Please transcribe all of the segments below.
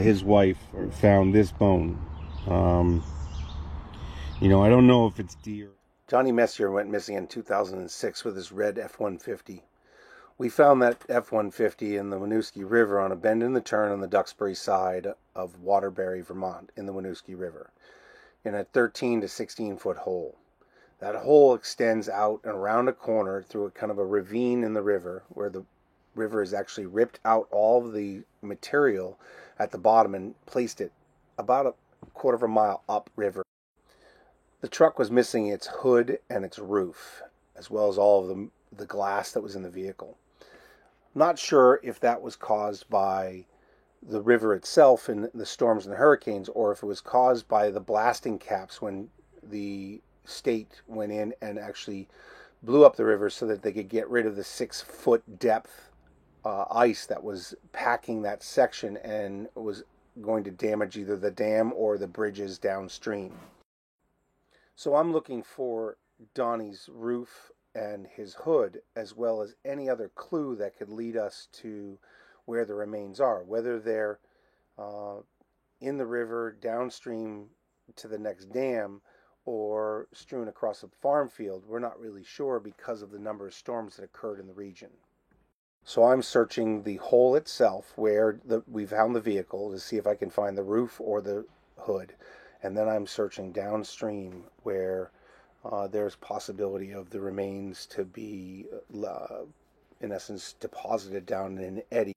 his wife found this bone. You know, I don't know if it's deer. Donnie Messier went missing in 2006 with his red F-150. We found that F-150 in the Winooski River on a bend in the turn on the Duxbury side of Waterbury, Vermont, in the Winooski River, in a 13 to 16 foot hole. That hole extends out and around a corner through a kind of a ravine in the river, where the river has actually ripped out all of the material at the bottom and placed it about a quarter of a mile upriver. The truck was missing its hood and its roof, as well as all of the glass that was in the vehicle. Not sure if that was caused by the river itself and the storms and the hurricanes, or if it was caused by the blasting caps when the state went in and actually blew up the river so that they could get rid of the 6-foot depth ice that was packing that section and was going to damage either the dam or the bridges downstream. So I'm looking for Donnie's roof and his hood, as well as any other clue that could lead us to where the remains are, whether they're in the river downstream to the next dam or strewn across a farm field. We're not really sure because of the number of storms that occurred in the region. So I'm searching the hole itself where we found the vehicle to see if I can find the roof or the hood. And then I'm searching downstream where there's possibility of the remains to be, in essence, deposited down in an eddy.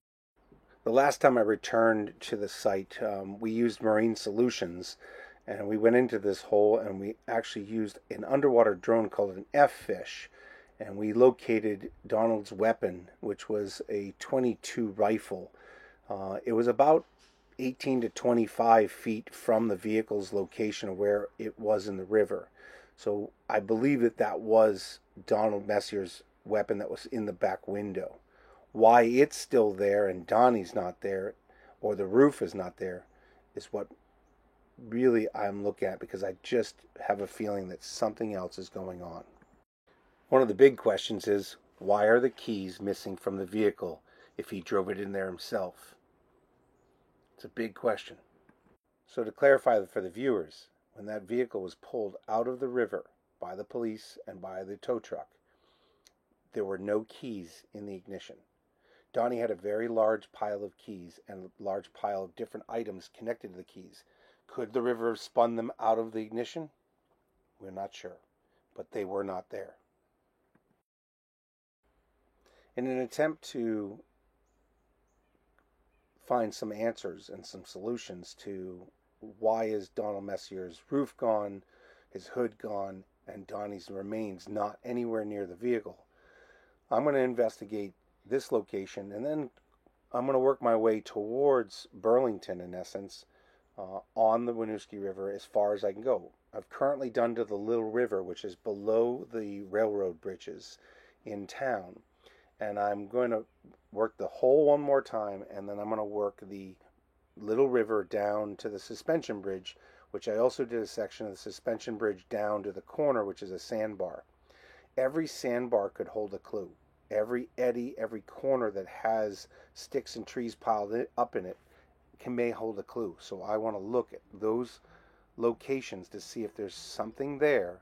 The last time I returned to the site, we used Marine Solutions, and we went into this hole and we actually used an underwater drone called an F-Fish, and we located Donald's weapon, which was a .22 rifle. It was about 18 to 25 feet from the vehicle's location of where it was in the river. So I believe that was Donald Messier's weapon that was in the back window. Why it's still there and Donnie's not there, or the roof is not there, is what really I'm looking at, because I just have a feeling that something else is going on. One of the big questions is, why are the keys missing from the vehicle if he drove it in there himself? It's a big question. So to clarify for the viewers, when that vehicle was pulled out of the river by the police and by the tow truck, there were no keys in the ignition. Donnie had a very large pile of keys and a large pile of different items connected to the keys. Could the river have spun them out of the ignition? We're not sure, but they were not there. In an attempt to find some answers and some solutions to why is Donald Messier's roof gone, his hood gone, and Donnie's remains not anywhere near the vehicle, I'm going to investigate this location, and then I'm going to work my way towards Burlington, in essence, on the Winooski River as far as I can go. I've currently done to the Little River, which is below the railroad bridges in town, and I'm going to work the hole one more time, and then I'm going to work the Little River down to the suspension bridge, which I also did a section of the suspension bridge down to the corner, which is a sandbar. Every sandbar could hold a clue. Every eddy, every corner that has sticks and trees piled up in it may hold a clue. So I want to look at those locations to see if there's something there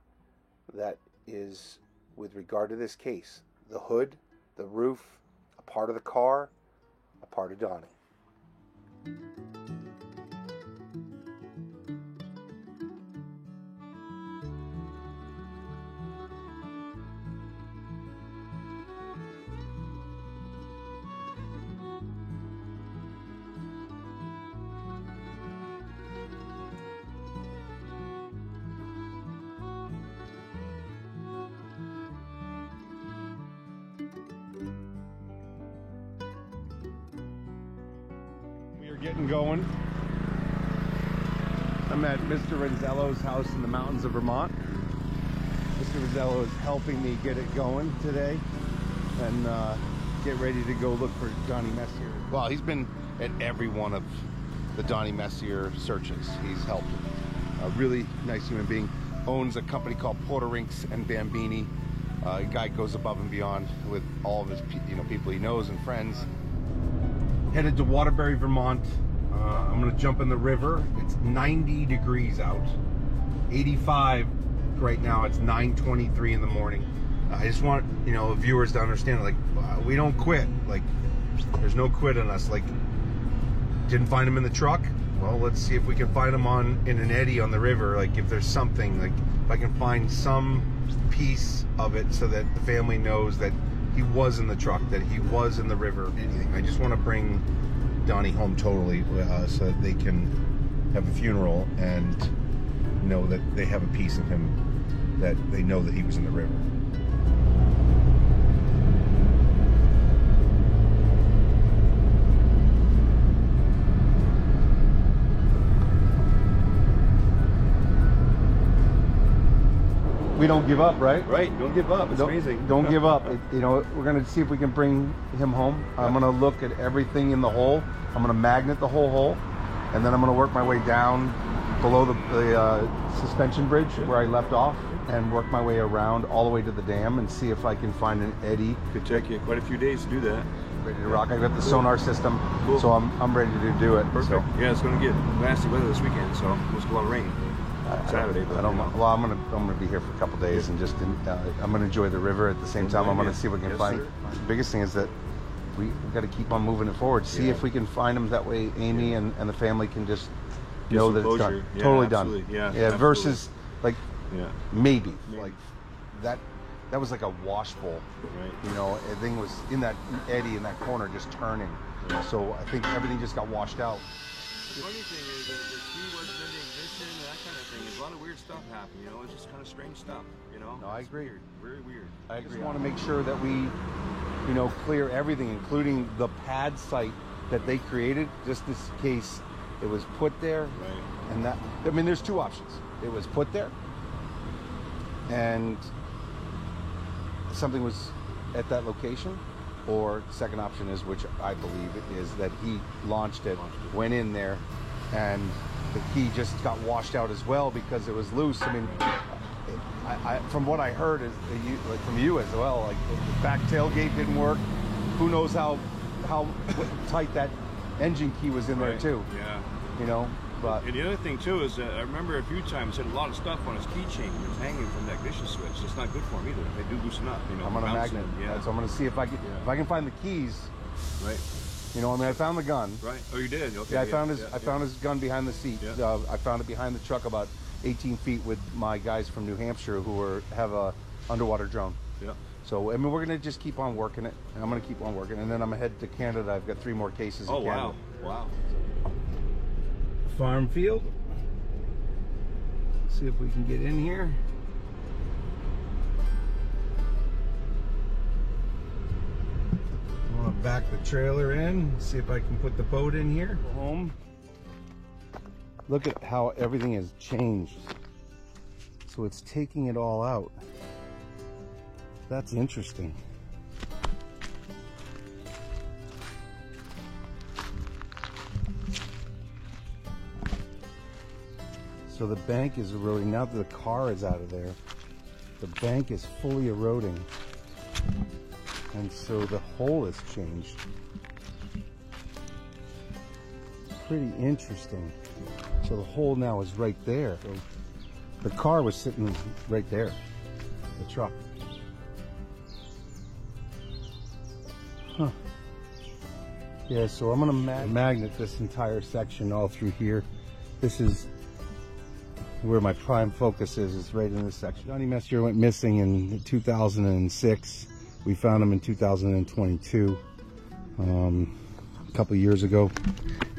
that is, with regard to this case, the hood, the roof, a part of the car, a part of Donnie. Getting going. I'm at Mr. Renzello's house in the mountains of Vermont. Mr. Renzello is helping me get it going today and get ready to go look for Donnie Messier. Well, he's been at every one of the Donnie Messier searches. He's helped. A really nice human being. Owns a company called Porterinks and Bambini. A guy goes above and beyond with all of his people he knows and friends. Headed to Waterbury, Vermont I'm gonna jump in the river. It's 90 degrees out. 85 right now. It's 9:23 in the morning. I just want, you know, viewers to understand, like, we don't quit. Like, there's no quit on us. Like, didn't find him in the truck. Well, let's see if we can find him in an eddy on the river. Like, if there's something, like, if I can find some piece of it so that the family knows that he was in the truck, that he was in the river, anything. I just want to bring Donnie home totally, so that they can have a funeral and know that they have a piece of him, that they know that he was in the river. We don't give up, right? Right, don't give up. It's amazing. Don't give up. You know, we're going to see if we can bring him home. I'm going to look at everything in the hole. I'm going to magnet the whole hole, and then I'm going to work my way down below the suspension bridge where I left off, and work my way around all the way to the dam and see if I can find an eddy. Could take you quite a few days to do that. Ready to rock. I got the sonar system, so I'm ready to do it. Perfect. So. Yeah, it's going to get nasty weather this weekend, so it's going to rain. Saturday, but I don't. Well, I'm gonna be here for a couple days and just I'm gonna enjoy the river at the same time. I'm gonna see if we can find. The biggest thing is that we got to keep on moving it forward. See if we can find them. That way, Amy and the family can just know that it's done. Yeah, totally absolutely. done. Yeah. Absolutely. Versus like maybe Yeah. like that was like a wash bowl. Right. You know, everything was in that eddy in that corner just turning. Yeah. So I think everything just got washed out. The funny thing is that the key wasn't any ignition and that kind of thing. There's a lot of weird stuff happening, you know. It's just kind of strange stuff, you know. No, I agree. Weird, very weird. I agree. Just want to make sure that we, you know, clear everything, including the pad site that they created, just in case it was put there. Right. And that, I mean, there's two options. It was put there, and something was at that location. Or second option is, which I believe it is, that he launched it, went in there, and the key just got washed out as well because it was loose. I mean, from what I heard is like from you as well, like the back tailgate didn't work. Who knows how tight that engine key was in there too? Yeah. You know. But and the other thing too is I remember a few times he had a lot of stuff on his keychain that was hanging from the ignition switch. It's not good for him either. They do loosen up. You know, I'm on a magnet. Yeah. So I'm going to see if I can find the keys. Right. You know, I mean, I found the gun. Right. Oh, you did. Okay. Yeah, I found his gun behind the seat. Yeah. I found it behind the truck about 18 feet with my guys from New Hampshire who have a underwater drone. Yeah. So I mean, we're going to just keep on working it. And I'm going to keep on working, and then I'm head to Canada. I've got 3 more cases. Oh in Canada. wow! Wow. Farm field. See if we can get in here. I want to back the trailer in, see if I can put the boat in here. Home. Look at how everything has changed. So it's taking it all out. That's interesting. So the bank is eroding. Now that the car is out of there, the bank is fully eroding. And so the hole has changed. Pretty interesting. So the hole now is right there. So the car was sitting right there, the truck. Huh. Yeah, so I'm gonna magnet this entire section all through here. This is where my prime focus is right in this section. Donnie Messier went missing in 2006. We found him in 2022, a couple of years ago.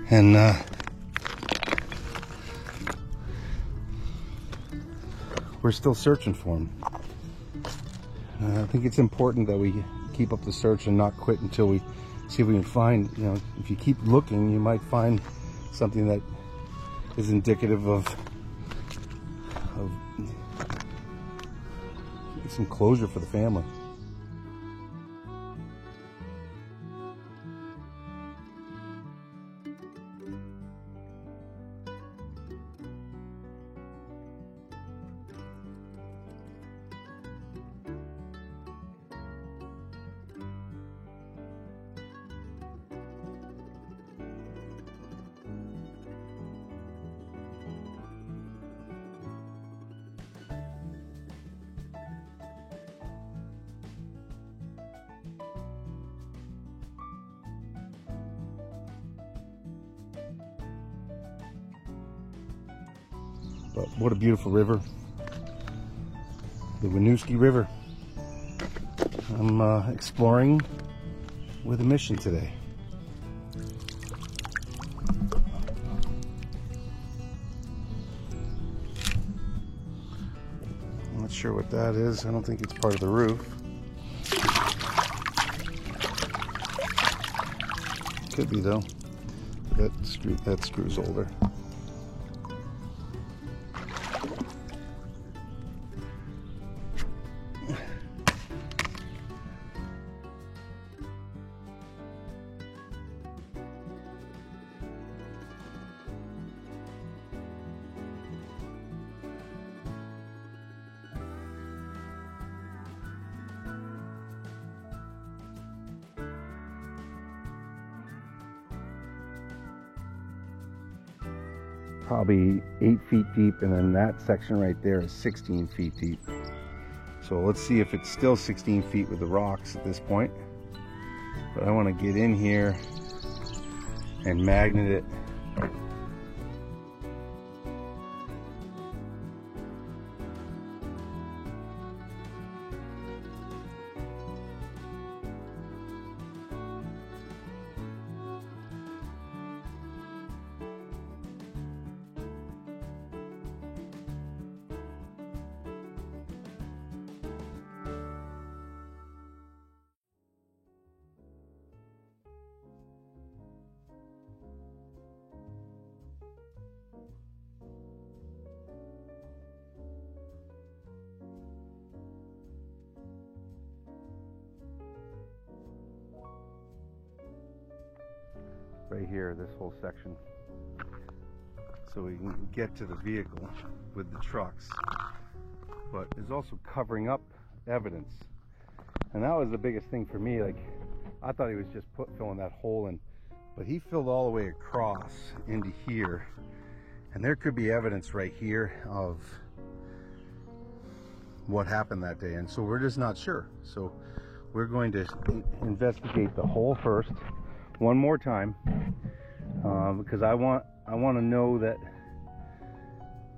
And we're still searching for him. I think it's important that we keep up the search and not quit until we see if we can find, you know, if you keep looking, you might find something that is indicative of some closure for the family. But what a beautiful river. The Winooski River. I'm exploring with a mission today. I'm not sure what that is. I don't think it's part of the roof. Could be though. That screw's older. Probably 8 feet deep, and then that section right there is 16 feet deep. So let's see if it's still 16 feet with the rocks at this point. But I want to get in here and magnet it. Right here, this whole section, so we can get to the vehicle with the trucks, but it's also covering up evidence. And that was the biggest thing for me. Like, I thought he was just filling that hole in, but he filled all the way across into here, and there could be evidence right here of what happened that day. And so we're just not sure. So we're going to investigate the hole first one more time, because I want to know that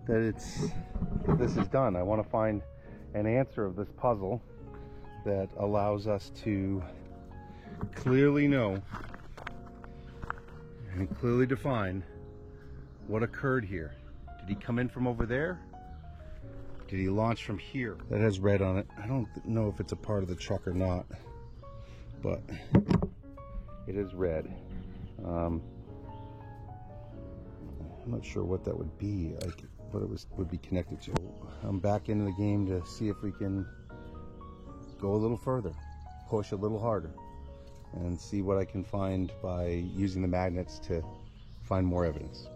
this is done. I want to find an answer of this puzzle that allows us to clearly know and clearly define what occurred here. Did he come in from over there? Did he launch from here? That has red on it. I don't know if it's a part of the truck or not, but it is red. I'm not sure what that would be, like what it would be connected to. I'm back into the game to see if we can go a little further, push a little harder, and see what I can find by using the magnets to find more evidence.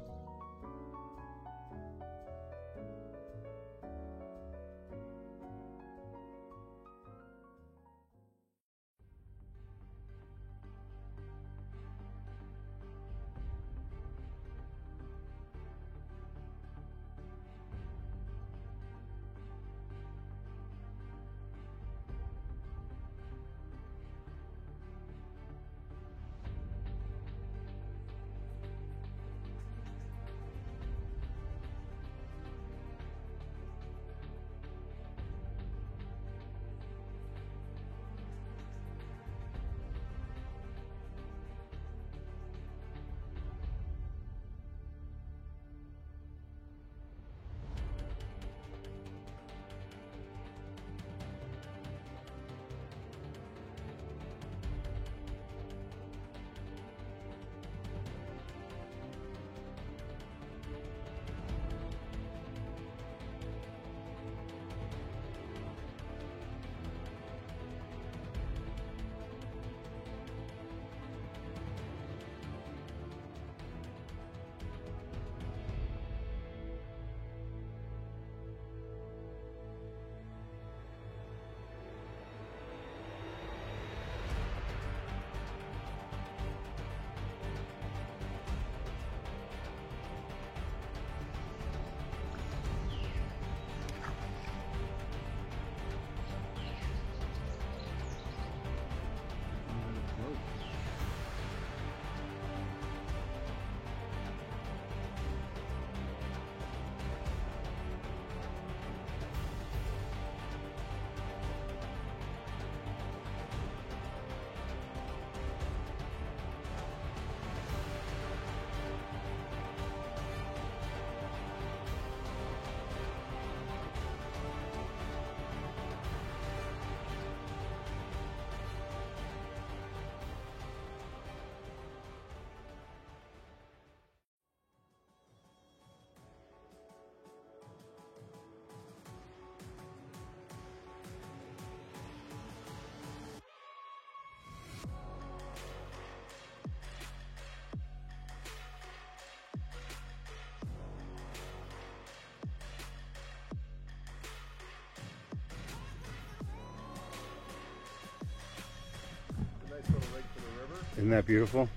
Isn't that beautiful?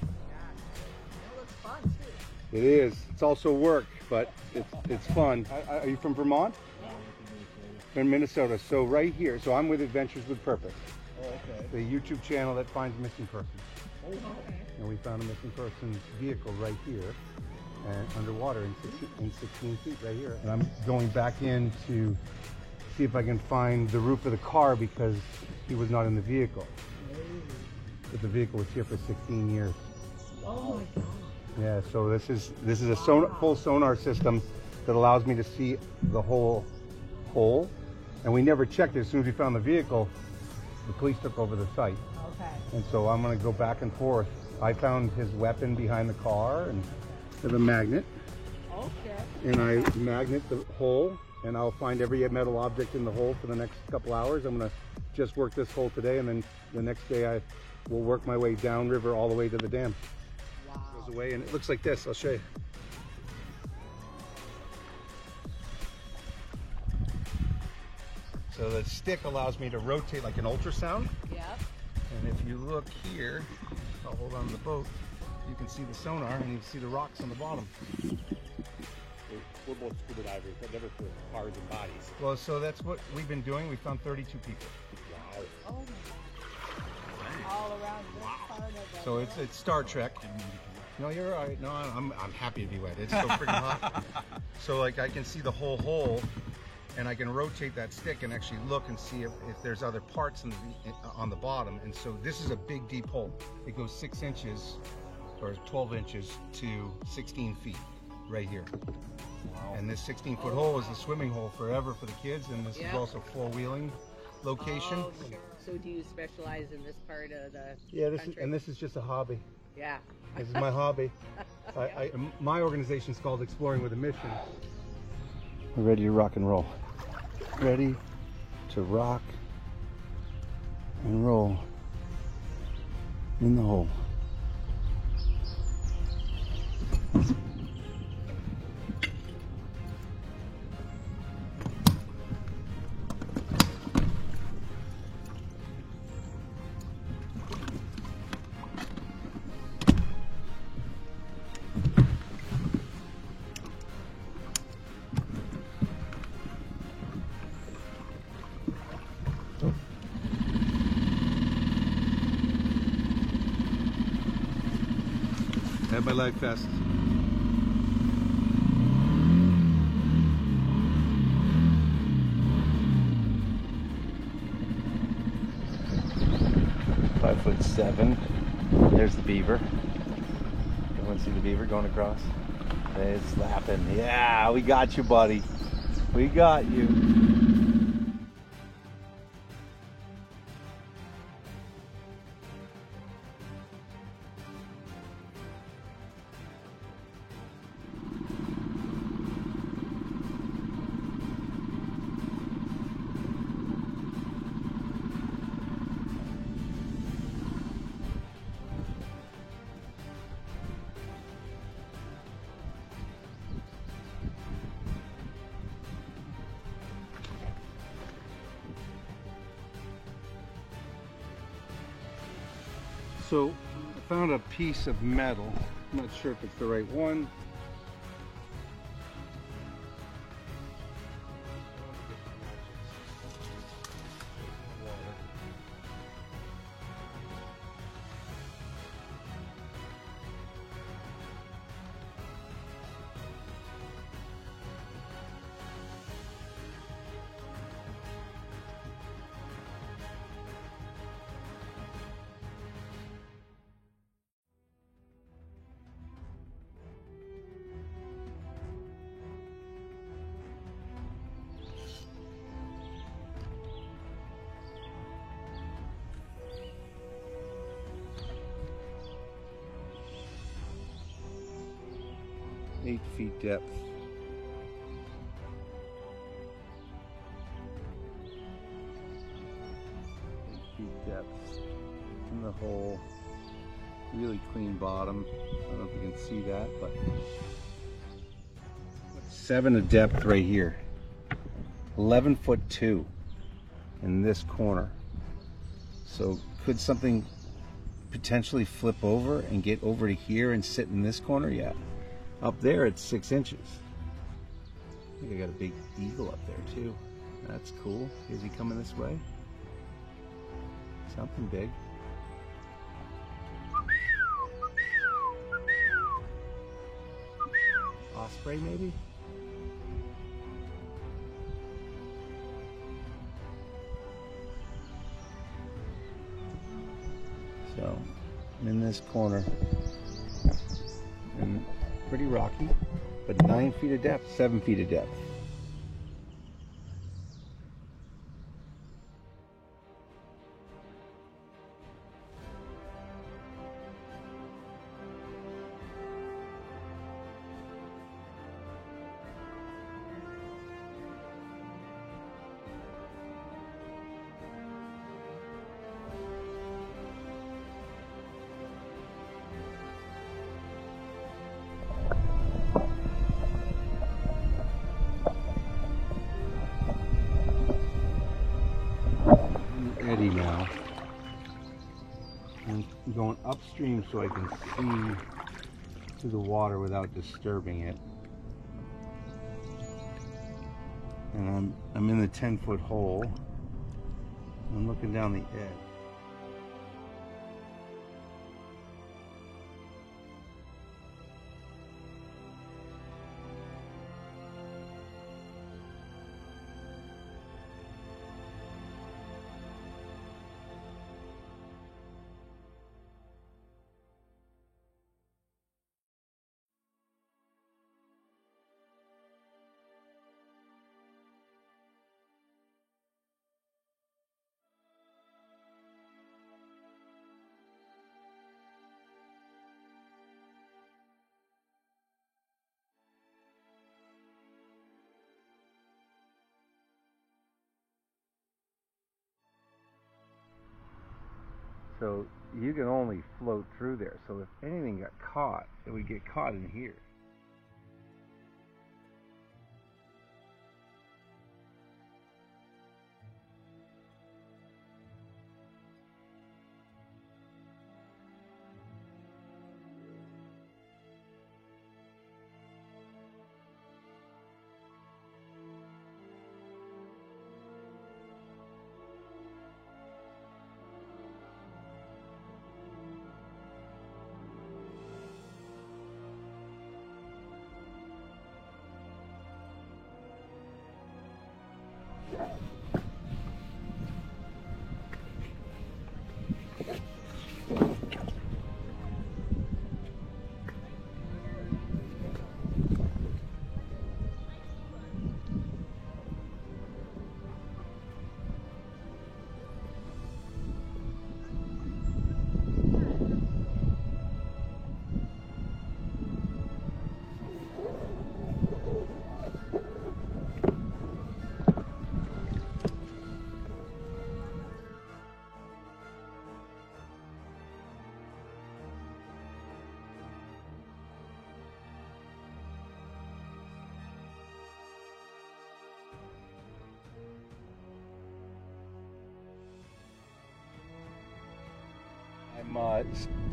It looks fun too. It is. It's also work, but it's fun. Are you from Vermont? Yeah. In Minnesota. So right here, so I'm with Adventures with Purpose. Oh, okay. The YouTube channel that finds missing persons. Okay. And we found a missing person's vehicle right here and underwater in 16 feet right here. And I'm going back in to see if I can find the roof of the car because he was not in the vehicle. But the vehicle was here for 16 years. Oh my God. Yeah, so this is a full sonar system that allows me to see the whole hole. And we never checked it. As soon as we found the vehicle, the police took over the site. Okay. And so I'm going to go back and forth. I found his weapon behind the car and have a magnet. Okay. And I magnet the hole, and I'll find every metal object in the hole for the next couple hours. I'm going to just work this hole today, and then the next day I will work my way downriver all the way to the dam. Wow. Goes away, and it looks like this. I'll show you. So the stick allows me to rotate like an ultrasound. Yep. And if you look here, I'll hold on to the boat, you can see the sonar and you can see the rocks on the bottom. We're both scuba divers, but never for cars and bodies. Well, so that's what we've been doing. We found 32 people. Wow. Oh my God. All around this part of the So it's Star Trek. No, you're all right. No, I'm happy to be wet. It's so freaking hot. So like I can see the whole hole, and I can rotate that stick and actually look and see if there's other parts on the bottom. And so this is a big deep hole. It goes 6 inches or 12 inches to 16 feet right here. Wow. And this 16-foot hole is a swimming hole forever for the kids, and this is also four-wheeling location. Oh, sure. So do you specialize in this part of the country? This is just a hobby. Yeah. This is my hobby. My organization is called Exploring with a Mission. We're ready to rock and roll. Ready to rock and roll in the hole. Have my life vest. .7. There's the beaver. Everyone see the beaver going across? It's slapping. Yeah, we got you, buddy. We got you. So I found a piece of metal. I'm not sure if it's the right one. Eight feet depth. 8 feet depth in the hole. Really clean bottom. I don't know if you can see that, but 7 of depth right here. 11'2" in this corner. So could something potentially flip over and get over to here and sit in this corner? Yeah. Up there it's 6 inches. I think I got a big eagle up there too. That's cool. Is he coming this way? Something big. Osprey maybe? So, I'm in this corner, and pretty rocky, but 9 feet of depth, 7 feet of depth. Eddy now. I'm going upstream so I can see through the water without disturbing it. And I'm in the 10-foot hole. I'm looking down the edge. So you can only float through there. So if anything got caught, it would get caught in here.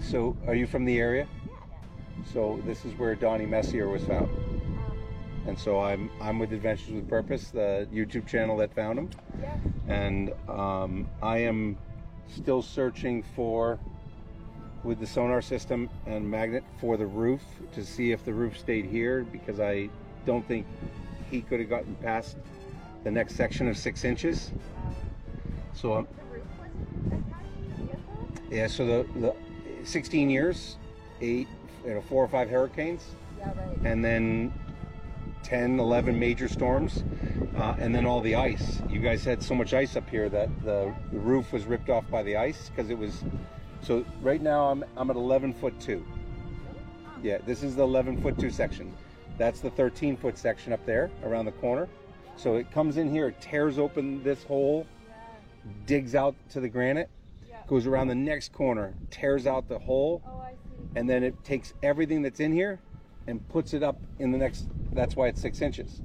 So are you from the area? So this is where Donnie Messier was found. And so I'm with Adventures with Purpose, the YouTube channel that found him. Yeah. And I am still searching for, with the sonar system and magnet, for the roof to see if the roof stayed here, because I don't think he could have gotten past the next section of 6 inches. So I'm, yeah, so the 16 years, 4 or 5 hurricanes, Yeah, right. and then 10, 11 major storms, and then all the ice. You guys had so much ice up here that the roof was ripped off by the ice, because it was, so right now I'm at 11'2". Yeah, this is the 11'2" section. That's the 13-foot section up there around the corner. So it comes in here, it tears open this hole, digs out to the granite, goes around the next corner, tears out the hole, Oh, I see. and then it takes everything that's in here and puts it up in the next, that's why it's 6 inches.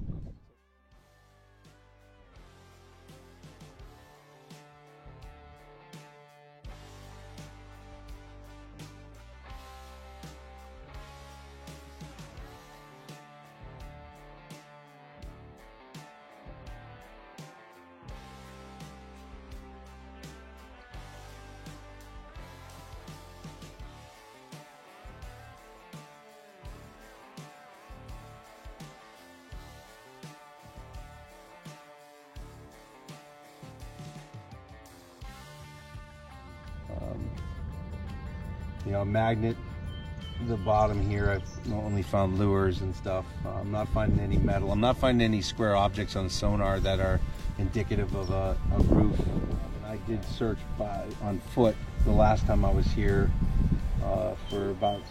you know, magnet the bottom here. I've only found lures and stuff. I'm not finding any metal. I'm not finding any square objects on sonar that are indicative of a roof. And I did search on foot the last time I was here for about,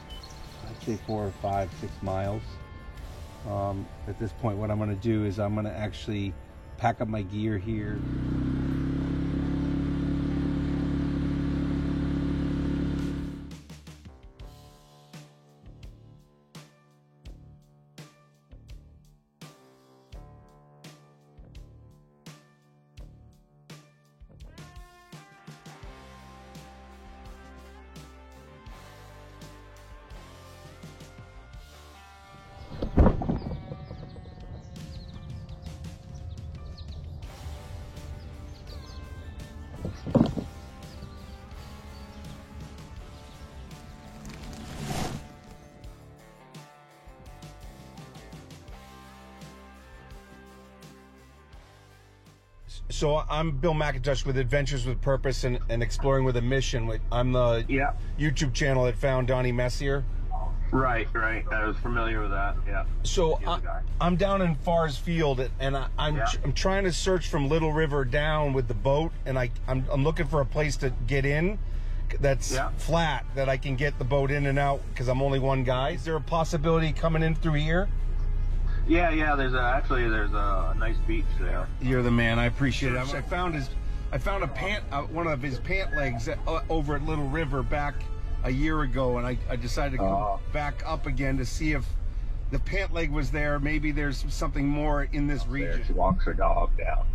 I'd say 4 or 5, 6 miles. At this point, what I'm going to do is I'm going to actually pack up my gear here. So I'm Bill McIntosh with Adventures with Purpose and Exploring with a Mission. I'm the YouTube channel that found Donnie Messier. Right. I was familiar with that. Yeah. So I'm down in Fars Field, and I'm trying to search from Little River down with the boat, and I'm looking for a place to get in that's flat, that I can get the boat in and out, because I'm only one guy. Is there a possibility coming in through here? Yeah. There's a nice beach there. You're the man. I appreciate it. I found one of his pant legs over at Little River back a year ago, and I decided to go back up again to see if the pant leg was there. Maybe there's something more in this region. She walks her dog down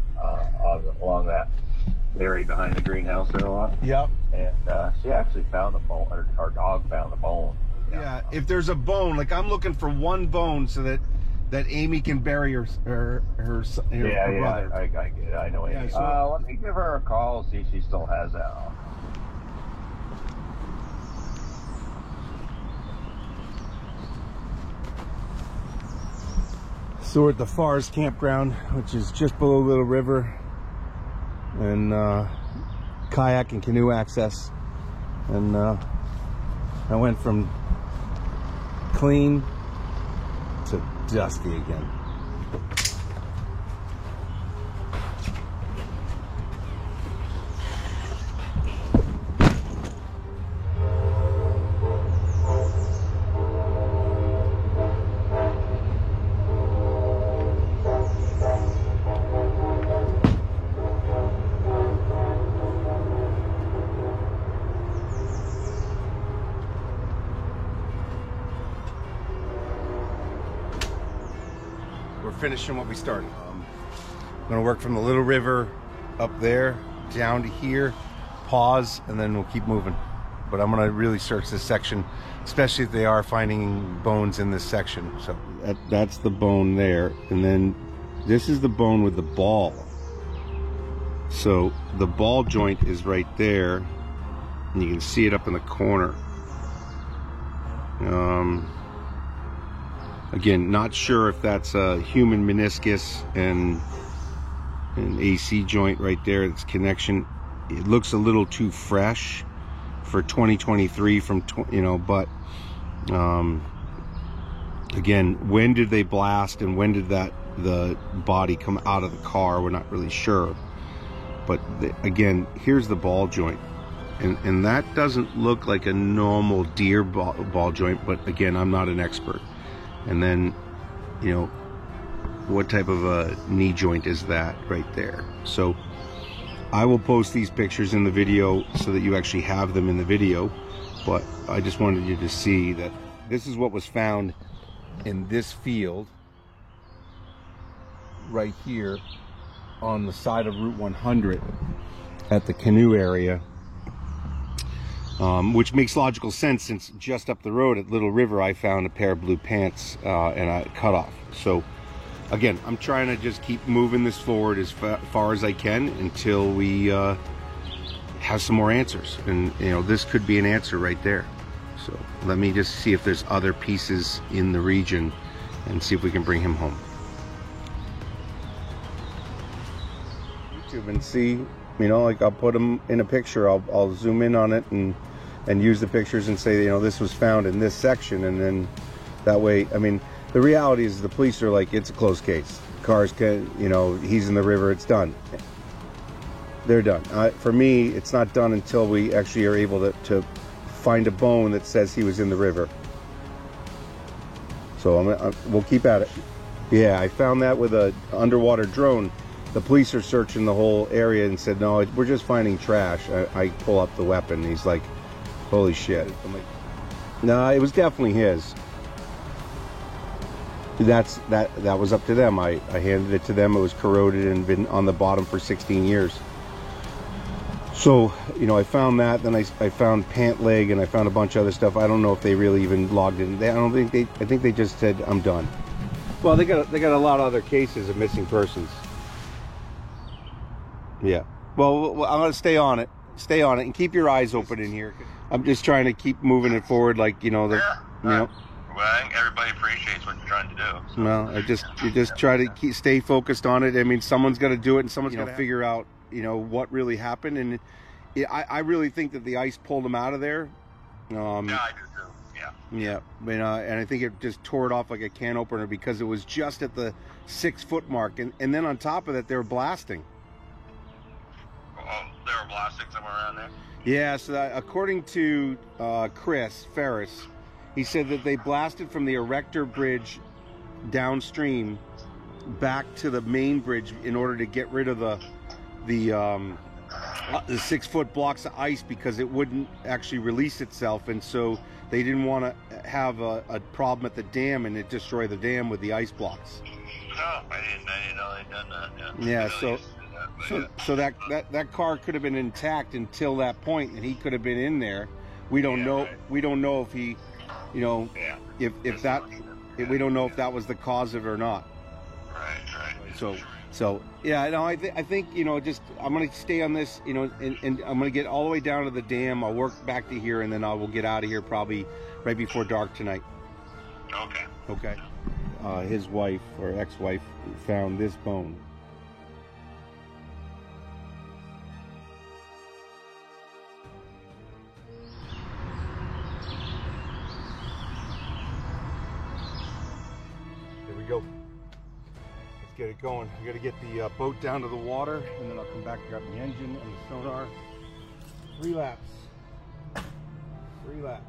along that area behind the greenhouse there a lot. Yep. And she actually found the bone. Her dog found the bone. Yeah. If there's a bone, like I'm looking for one bone so that Amy can bury her brother. I get it. I know Amy. Let me give her a call, see if she still has that on. So we're at the Fars Campground, which is just below Little River, and kayak and canoe access. And I went from clean to dusty again. We're finishing what we started. I'm gonna work from the Little River up there down to here, pause, and then we'll keep moving. But I'm gonna really search this section, especially if they are finding bones in this section. So that's the bone there, and then this is the bone with the ball. So the ball joint is right there, and you can see it up in the corner. Again, not sure if that's a human meniscus and an AC joint right there. It's connection. It looks a little too fresh for 2023 but again, when did they blast and when did the body come out of the car? We're not really sure. But again, here's the ball joint. And that doesn't look like a normal deer ball joint, but again, I'm not an expert. And then, what type of a knee joint is that right there? So I will post these pictures in the video so that you actually have them in the video, but I just wanted you to see that this is what was found in this field right here on the side of Route 100 at the canoe area. Which makes logical sense, since just up the road at Little River I found a pair of blue pants and a cutoff. So again, I'm trying to just keep moving this forward as far as I can until we have some more answers. And this could be an answer right there. So let me just see if there's other pieces in the region and see if we can bring him home. YouTube and see, like I'll put him in a picture. I'll zoom in on it and and use the pictures and say, you know, this was found in this section, and then that way, I mean, the reality is the police are like, it's a closed case. Cars can, you know, he's in the river, it's done. They're done. For me, it's not done until we actually are able to find a bone that says he was in the river. So we'll keep at it. Yeah, I found that with a underwater drone. The police are searching the whole area and said, no, we're just finding trash. I pull up the weapon. He's like, holy shit. I'm like, no, it was definitely his. That was up to them. I handed it to them. It was corroded and been on the bottom for 16 years. So, you know, I found that. Then I found pant leg, and I found a bunch of other stuff. I don't know if they really even logged in. I think they just said, I'm done. Well, they got a lot of other cases of missing persons. Yeah. Well, I'm gonna stay on it, and keep your eyes open in here. I'm just trying to keep moving it forward, like, you know, you know. Well, I think everybody appreciates what you're trying to do. So. Well, you just try to stay focused on it. I mean, someone's got to do it, and someone's got to figure out, you know, what really happened. And I really think that the ice pulled him out of there. Yeah, I do too. Yeah. Yeah, and I think it just tore it off like a can opener because it was just at the 6 foot mark, and then on top of that, they were blasting. Oh, they were blasting somewhere around there? Yeah, so that, according to Chris Ferris, he said that they blasted from the Erector Bridge downstream back to the main bridge in order to get rid of the 6 foot blocks of ice because it wouldn't actually release itself, and so they didn't want to have a problem at the dam and it destroy the dam with the ice blocks. Oh, I didn't know they'd done that. Yeah, so that car could have been intact until that point, and he could have been in there. We don't know. Right. We don't know if he, you know, if we don't know if that was the cause of it or not. Right. So yeah, no, I think, you know, just I'm gonna stay on this, you know, and I'm gonna get all the way down to the dam. I'll work back to here, and then I will get out of here probably right before dark tonight. Okay. His wife or ex-wife found this bone. Here we go. Let's get it going. We got to get the boat down to the water, and then I'll come back and grab the engine and the sonar. 3 laps. 3 laps.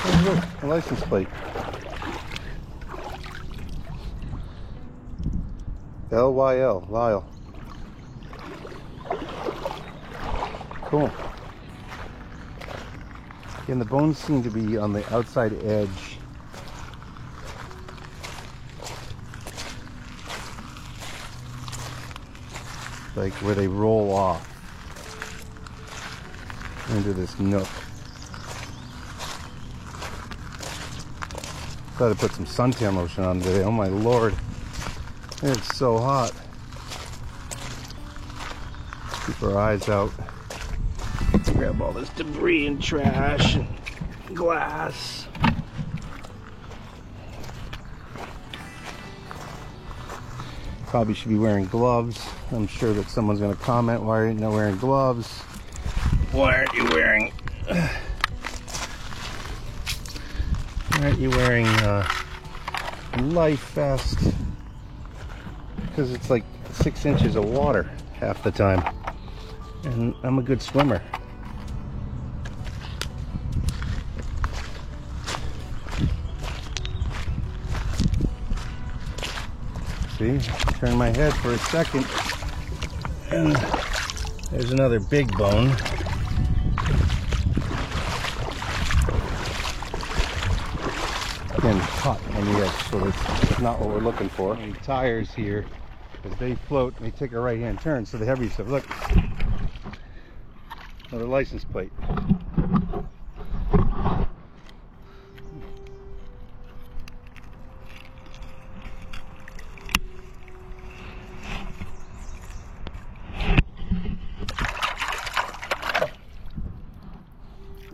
Oh, look, a license plate. LYL, Lyle. Cool. And the bones seem to be on the outside edge. Like where they roll off into this nook. Thought I put some suntan lotion on today. Oh my lord. It's so hot. Keep our eyes out. Let's grab all this debris and trash and glass. Probably should be wearing gloves. I'm sure that someone's going to comment, why aren't you not wearing gloves? Why aren't you wearing life vest? Because it's like 6 inches of water half the time, and I'm a good swimmer. See, turn my head for a second, and there's another big bone. Again, hot on the edge, so it's not what we're looking for. And tires here, as they float, they take a right-hand turn, so the heavy stuff. Look, another license plate.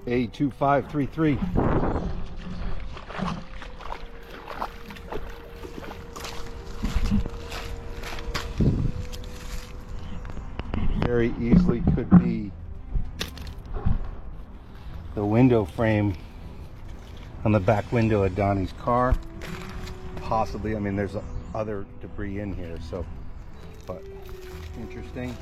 A2533. Very easily could be the window frame on the back window of Donnie's car. Possibly, I mean, there's other debris in here, so, but interesting.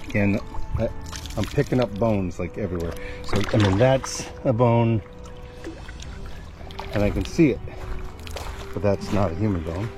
Again, I'm picking up bones like everywhere. So, I mean, that's a bone, and I can see it, but that's not a human bone.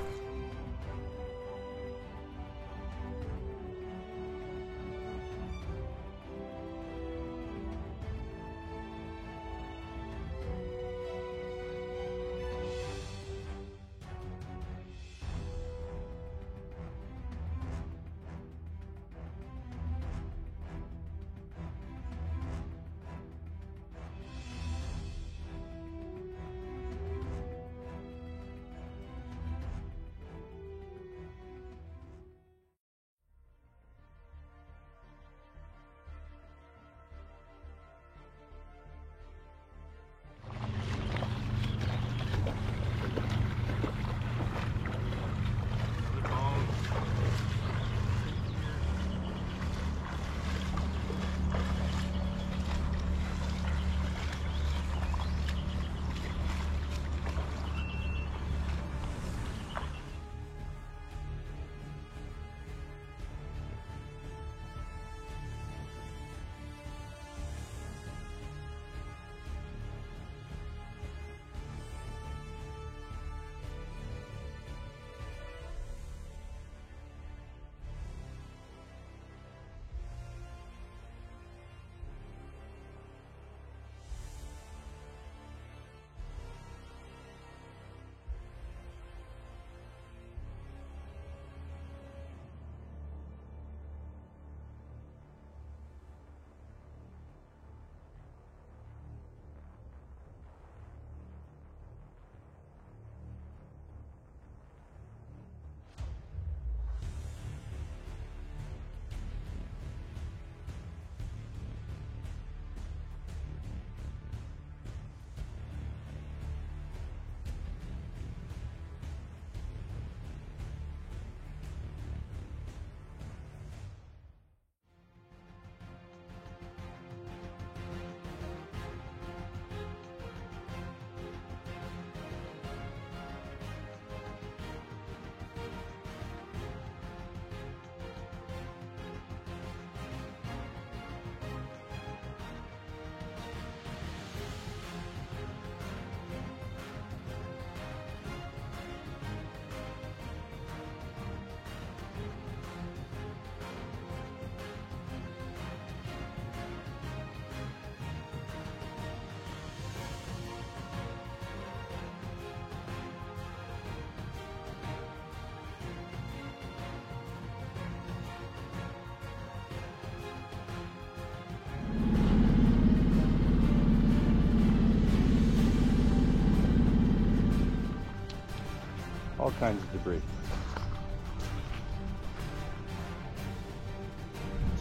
kinds of debris.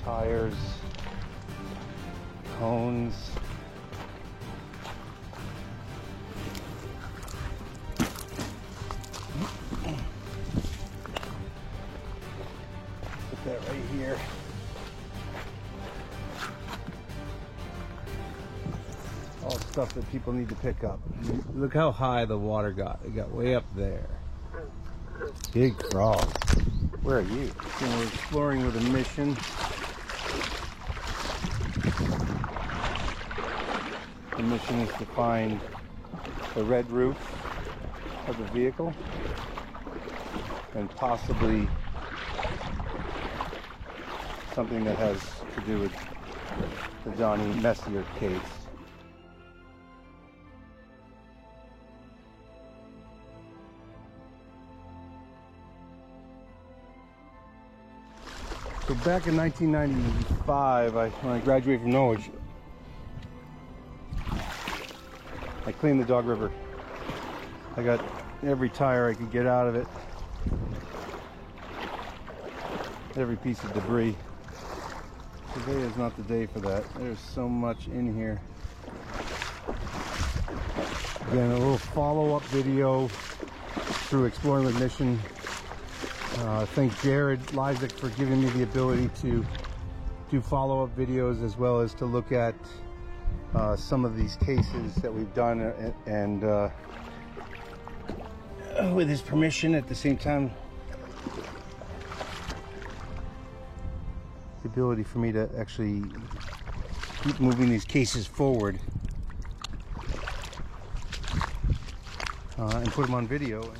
Tires, cones. Put that right here. All stuff that people need to pick up. Look how high the water got. It got way up there. Big frog. Where are you? So we're exploring with a mission. The mission is to find the red roof of the vehicle and possibly something that has to do with the Johnny Messier case. So back in 1995, when I graduated from Norwich, I cleaned the Dog River. I got every tire I could get out of it, every piece of debris. Today is not the day for that. There's so much in here. Again, a little follow-up video through Exploring with Mission. Thank Jared Lysak for giving me the ability to do follow-up videos as well as to look at some of these cases that we've done, and with his permission at the same time, the ability for me to actually keep moving these cases forward and put them on video.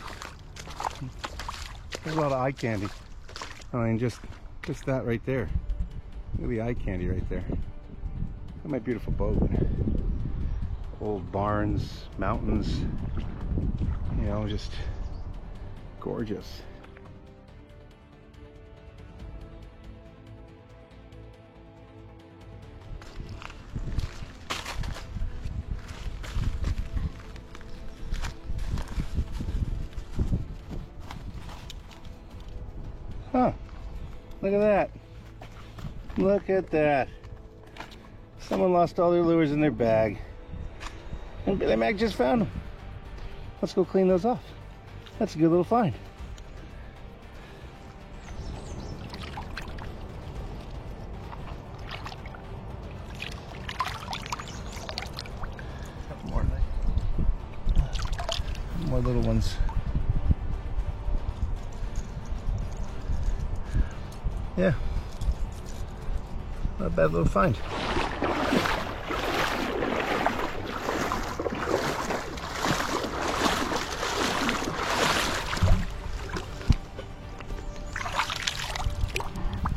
There's a lot of eye candy. I mean, just that right there. Look at the eye candy right there. Look at my beautiful boat. Old barns, mountains, you know, just gorgeous. Huh, look at that. Look at that. Someone lost all their lures in their bag, and Billy Mac just found them. Let's go clean those off. That's a good little find. More little ones. Yeah, not a bad little find.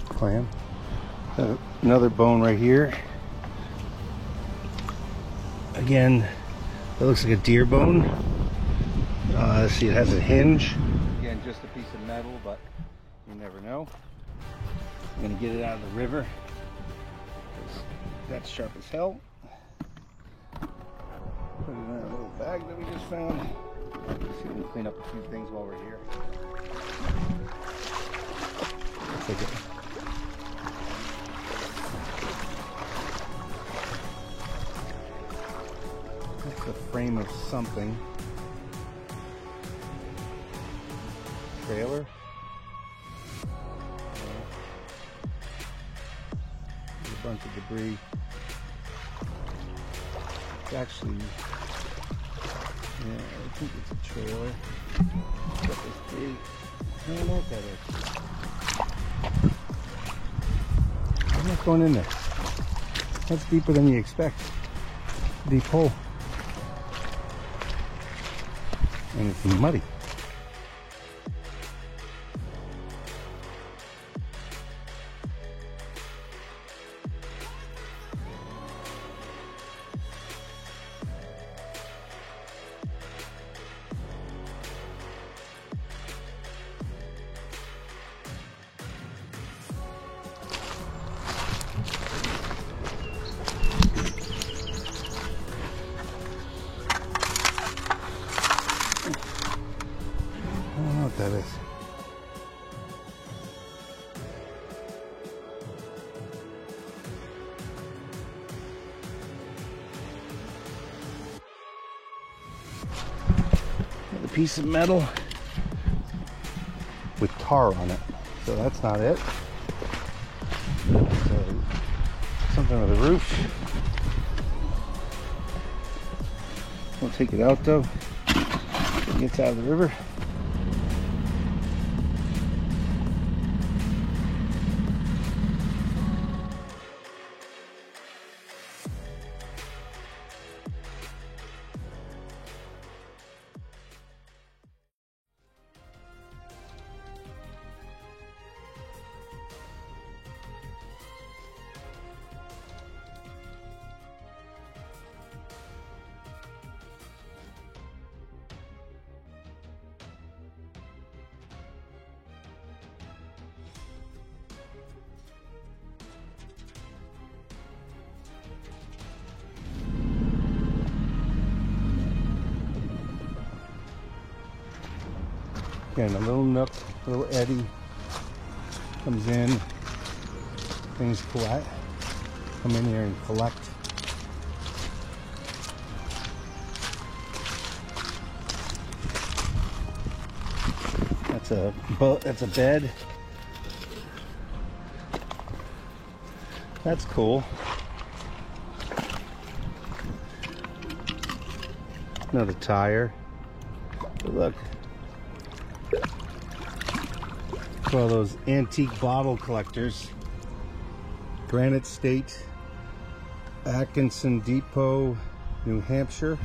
Clam. Another bone right here. Again, that looks like a deer bone. See, it has a hinge. Again, just a piece of metal, but you never know. I'm gonna get it out of the river. That's sharp as hell. Put it in that little bag that we just found. Let's see if we can clean up a few things while we're here. Take it. That's the frame of something. Trailer. A bunch of debris. It's actually, yeah, I think it's a trailer. Got this big, I don't know what that is. I'm not going in there. That's deeper than you expect. Deep hole. And it's muddy. piece of metal with tar on it. So that's not it. So something with a roof. We'll take it out though. It gets out of the river. Again, a little nook, a little eddy comes in, things collect, come in here and collect. That's a bed. That's cool. Another tire. But look. For all those antique bottle collectors. Granite State, Atkinson Depot, New Hampshire,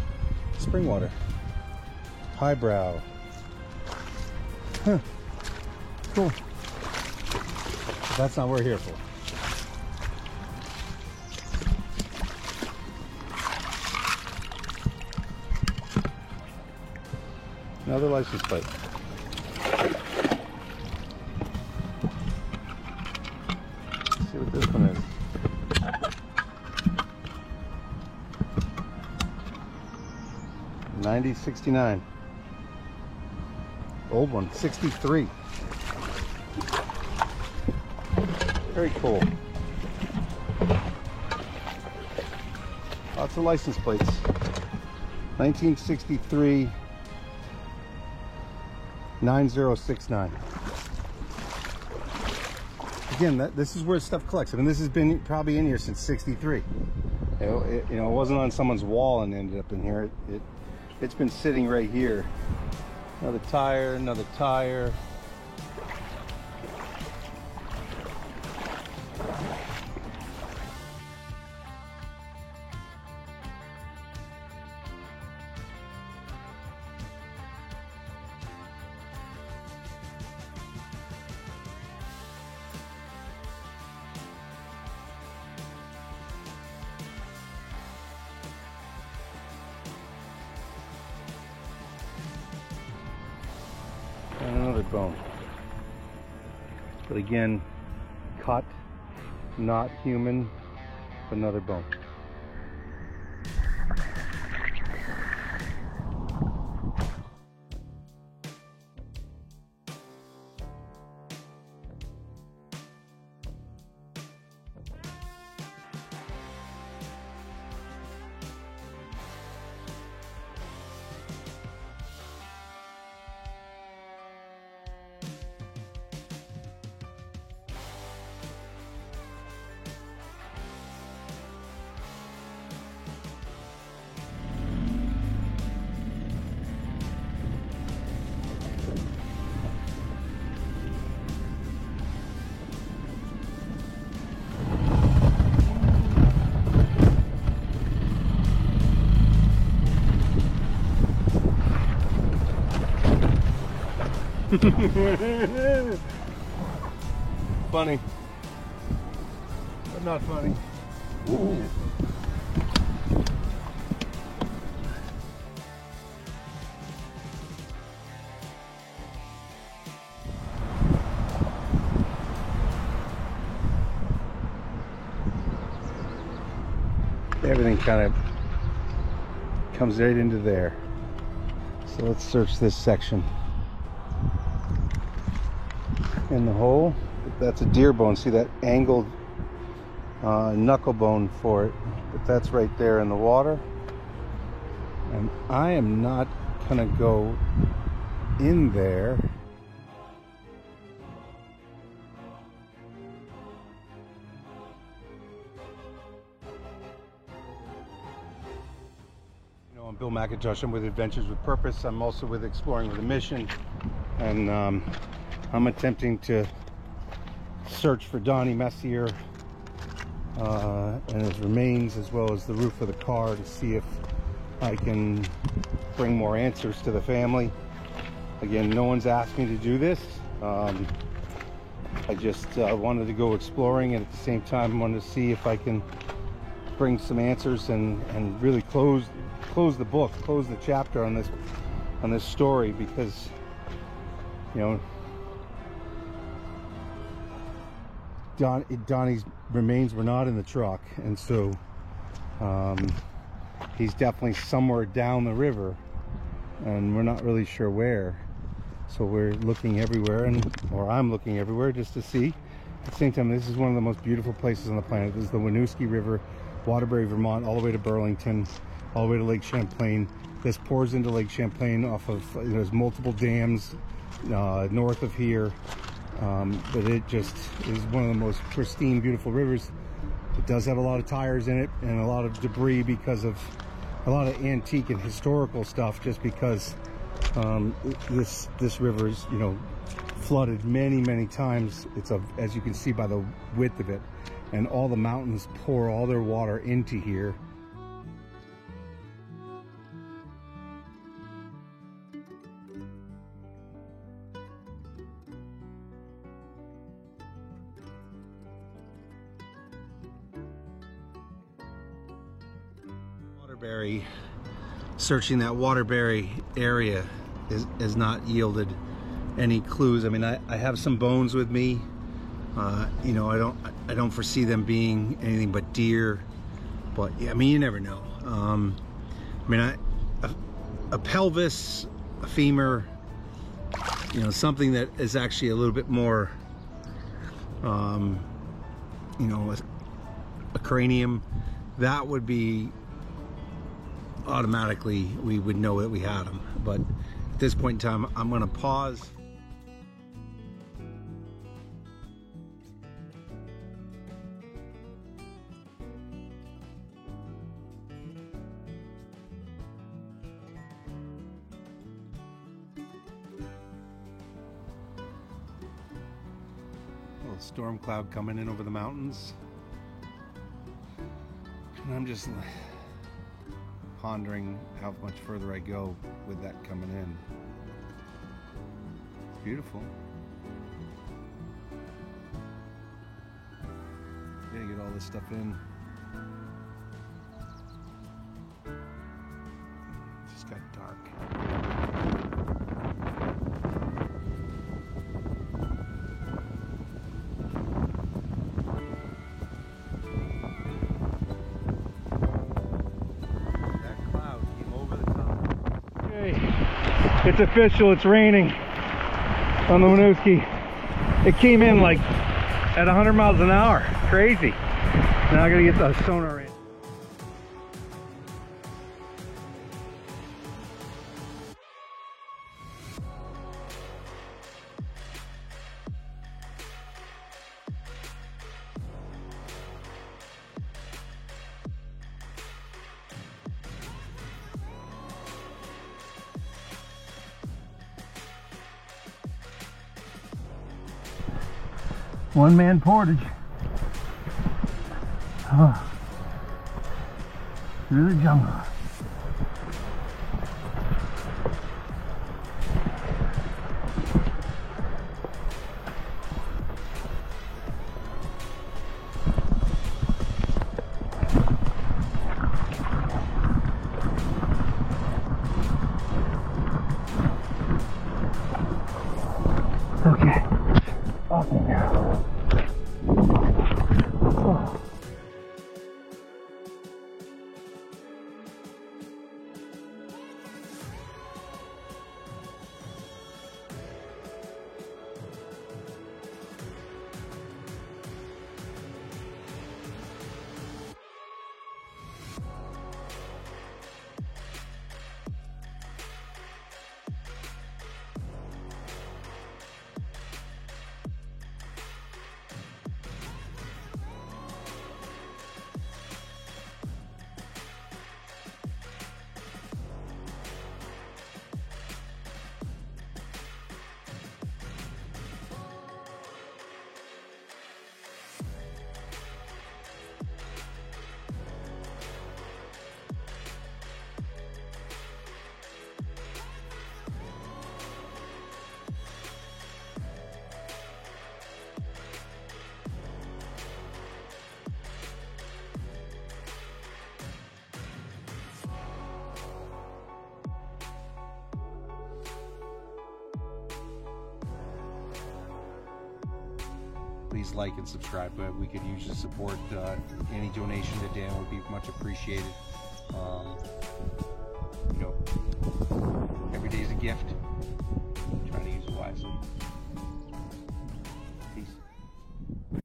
Springwater, Highbrow. Huh. Cool. But that's not what we're here for. Another license plate. Let's see what this one is. $90.69. Old one, 63. Very cool. Lots of license plates. 1963 9069. Again, this is where stuff collects. I mean, this has been probably in here since 63. It wasn't on someone's wall and ended up in here. It's been sitting right here. Another tire, another tire. And another bone. But again, cut, not human, but another bone. Funny, but not funny. Ooh. Everything kind of comes right into there. So let's search this section. In the hole, that's a deer bone. See that angled knuckle bone for it, but that's right there in the water. And I am not gonna go in there. I'm Bill McIntosh. I'm with Adventures with Purpose. I'm also with Exploring with a Mission, and I'm attempting to search for Donnie Messier and his remains, as well as the roof of the car, to see if I can bring more answers to the family. Again, no one's asked me to do this. I just wanted to go exploring, and at the same time wanted to see if I can bring some answers and really close the book, close the chapter on this story, because, you know, Donnie's remains were not in the truck, and so he's definitely somewhere down the river, and we're not really sure where. So we're looking everywhere, or I'm looking everywhere, just to see. At the same time, this is one of the most beautiful places on the planet. This is the Winooski River, Waterbury, Vermont, all the way to Burlington, all the way to Lake Champlain. This pours into Lake Champlain off of, there's multiple dams north of here, but it just is one of the most pristine, beautiful rivers. It does have a lot of tires in it and a lot of debris because of a lot of antique and historical stuff, just because this river is, you know, flooded many times. It's as you can see by the width of it, and all the mountains pour all their water into here. Waterbury, searching that Waterbury area has not yielded any clues. I mean, I have some bones with me. You know, I don't foresee them being anything but deer, but yeah, I mean, you never know. I mean, a pelvis, a femur, you know, something that is actually a little bit more, you know, a cranium, that would be automatically, we would know that we had them. But at this point in time, I'm going to pause. Little storm cloud coming in over the mountains, and I'm just pondering how much further I go with that coming in. It's beautiful. Gotta get all this stuff in. It just got dark. It's official, it's raining on the Winooski. It came in like at 100 miles an hour. Crazy. Now I gotta get the sonar in. One-man portage. Oh. Through the jungle. Okay. Off me now. please like and subscribe. We could use your support. Any donation to Dan would be much appreciated. You know, every day is a gift. Trying to use it wisely.